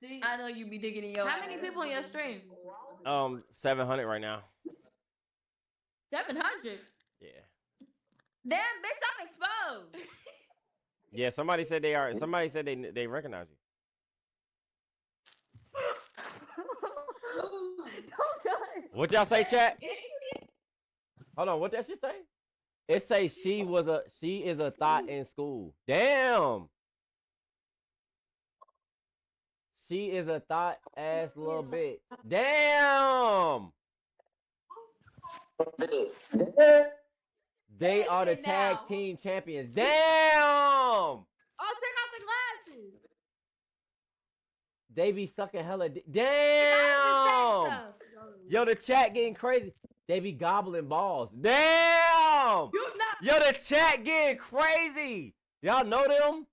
See, I know you be digging in your. How many people in your stream? 700 right now. 700. Yeah. Damn, bitch, I'm exposed. Yeah, somebody said they are. Somebody said they recognize you. What y'all say, chat? Hold on, what that shit say? It say she is a thought in school. Damn. She is a thought ass little bitch. Damn. They are the tag team champions. Damn. Oh, take off the glasses. They be sucking hella. Damn. Yo, the chat getting crazy. They be gobbling balls. Damn. Yo, the chat getting crazy. Y'all know them?